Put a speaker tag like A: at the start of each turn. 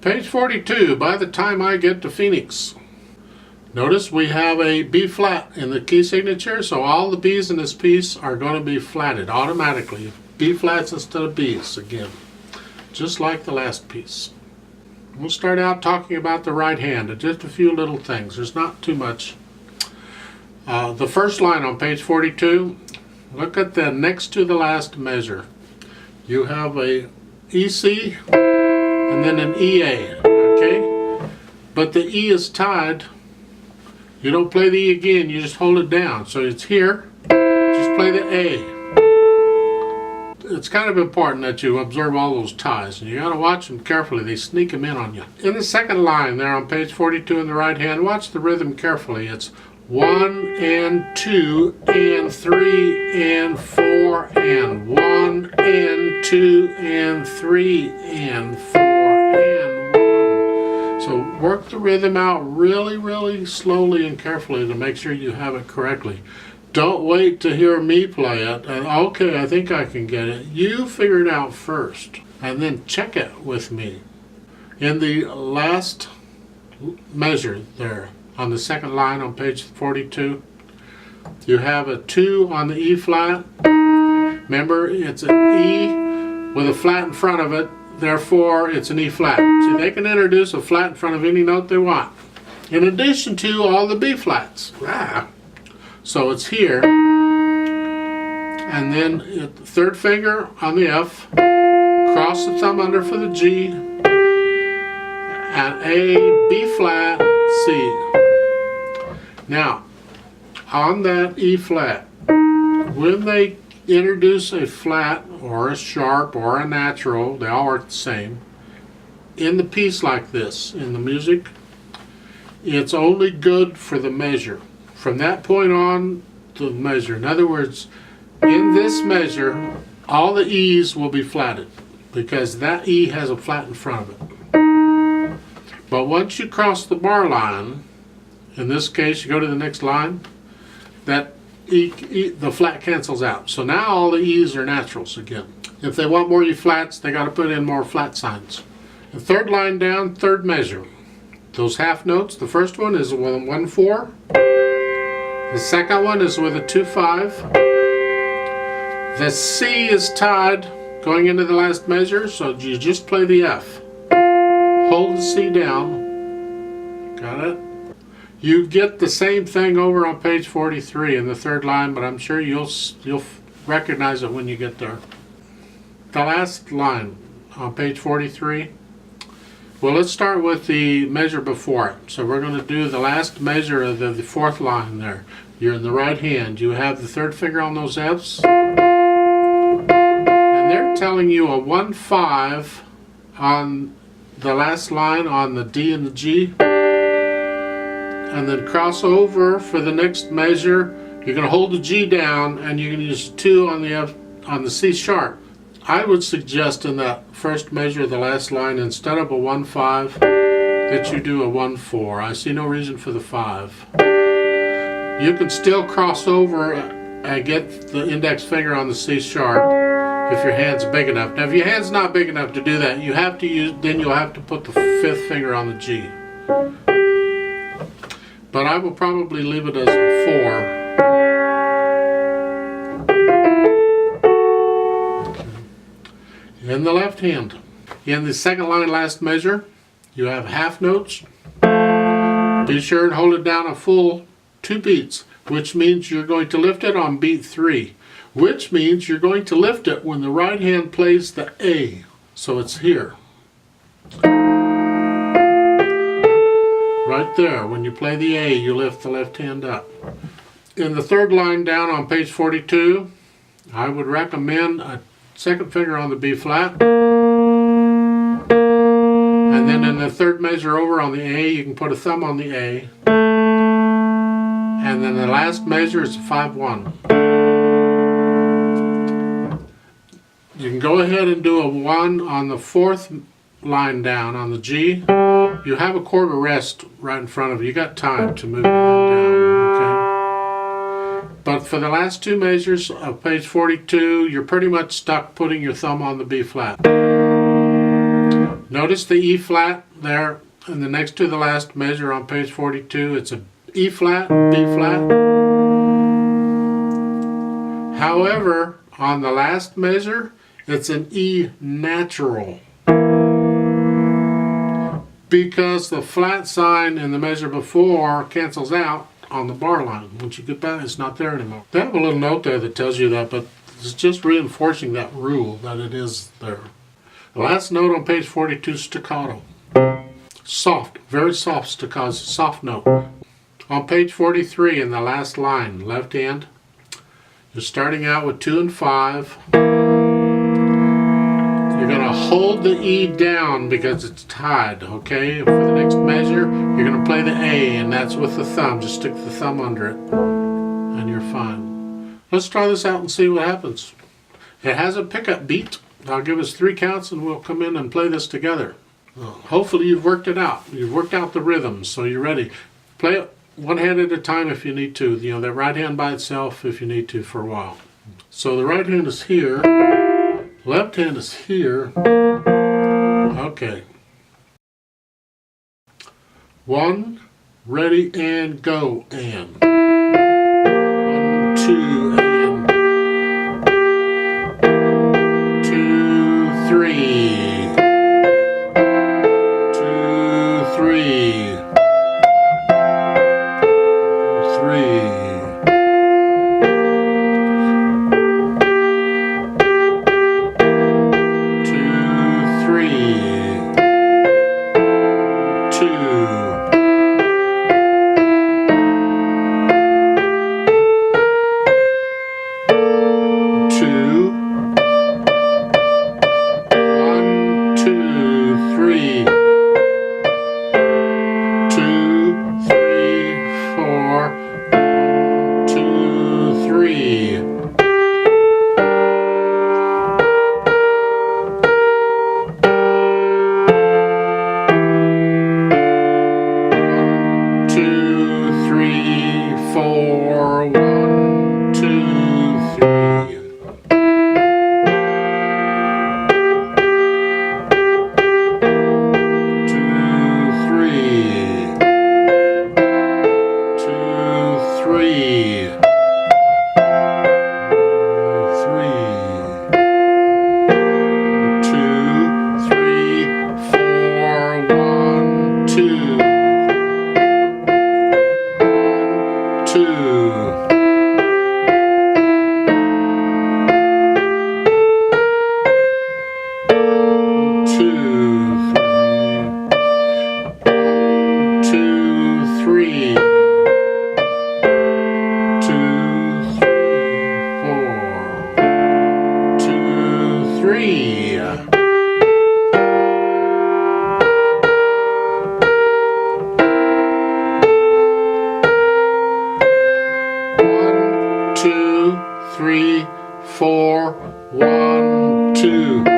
A: Page 42, by the time I get to Phoenix. Notice we have a B flat in the key signature, so all the B's in this piece are going to be flatted automatically. B flats instead of B's again, just like the last piece. We'll start out talking about the right hand, just a few little things. There's not too much. The first line on page 42, look at the next to the last measure. You have a EC and then an EA, okay? But the E is tied. You don't play the E again, you just hold it down. So it's here, just play the A. It's kind of important that you observe all those ties, and you got to watch them carefully. They sneak them in on you. In the second line there on page 42 in the right hand, watch the rhythm carefully. It's 1 and 2 and 3 and 4 and 1 and 2 and 3 and 4 and 1. So work the rhythm out really slowly and carefully to make sure you have it correctly. Don't wait to hear me play it and okay, I think I can get it. You figure it out first and then check it with me. In the last measure there on the second line on page 42, you have a 2 on the E flat. Remember, it's an E with a flat in front of it, therefore it's an E flat. See, they can introduce a flat in front of any note they want, in addition to all the B flats. So it's here, and then third finger on the F, cross the thumb under for the G, and A, B flat, C. Now, on that E flat, when they introduce a flat or a sharp or a natural, they all work the same, in the piece like this, in the music, it's only good for the measure. From that point on to the measure. In other words, in this measure, all the E's will be flatted because that E has a flat in front of it. But once you cross the bar line, in this case, you go to the next line, that the flat cancels out. So now all the E's are naturals again. If they want more E flats, they got to put in more flat signs. The third line down, third measure. Those half notes, the first one is with a 1-4. The second one is with a 2-5. The C is tied going into the last measure, so you just play the F. Hold the C down. Got it? You get the same thing over on page 43 in the third line, but I'm sure you'll recognize it when you get there. The last line on page 43. Well, let's start with the measure before it. So we're going to do the last measure of the fourth line there. You're in the right hand. You have the third finger on those F's. And they're telling you a 1-5 on the last line on the D and the G. And then cross over for the next measure. You're going to hold the G down and you're going to use 2 on the F on the C sharp. I would suggest in that first measure of the last line, instead of a 1-5, that you do a 1-4. I see no reason for the 5. You can still cross over and get the index finger on the C sharp if your hand's big enough. Now if your hand's not big enough to do that, you have to use, then you'll have to put the 5th finger on the G. But I will probably leave it as a 4. In the left hand. In the second line last measure, you have half notes. Be sure and hold it down a full 2 beats, which means you're going to lift it on beat 3, which means you're going to lift it when the right hand plays the A. So it's here. Right there, when you play the A, you lift the left hand up. In the third line down on page 42, I would recommend a second finger on the B flat, and then in the third measure over on the A, you can put a thumb on the A, and then the last measure is a 5-1. You can go ahead and do a 1 on the fourth line down on the G. You have a quarter rest right in front of you. You got time to move it down, okay? But for the last 2 measures of page 42, you're pretty much stuck putting your thumb on the B flat. Notice the E flat there, and the next to the last measure on page 42, it's a E flat, B flat. However, on the last measure, it's an E natural. Because the flat sign in the measure before cancels out on the bar line. Once you get back, it's not there anymore. They have a little note there that tells you that, but it's just reinforcing that rule that it is there. The last note on page 42, staccato. Soft, very soft staccato, soft note. On page 43 in the last line, left hand, you're starting out with 2 and 5. You're going to hold the E down because it's tied, okay? For the next measure, you're going to play the A, and that's with the thumb. Just stick the thumb under it, and you're fine. Let's try this out and see what happens. It has a pickup beat. I'll give us 3 counts, and we'll come in and play this together. Hopefully you've worked it out. You've worked out the rhythms, so you're ready. Play it one hand at a time if you need to. You know, the right hand by itself if you need to for a while. So the right hand is here. Left hand is here. Okay. 1, ready, and go, and. 1, 2, and. 2, 3. 2, 3. 3. 3, 4, 1, 2.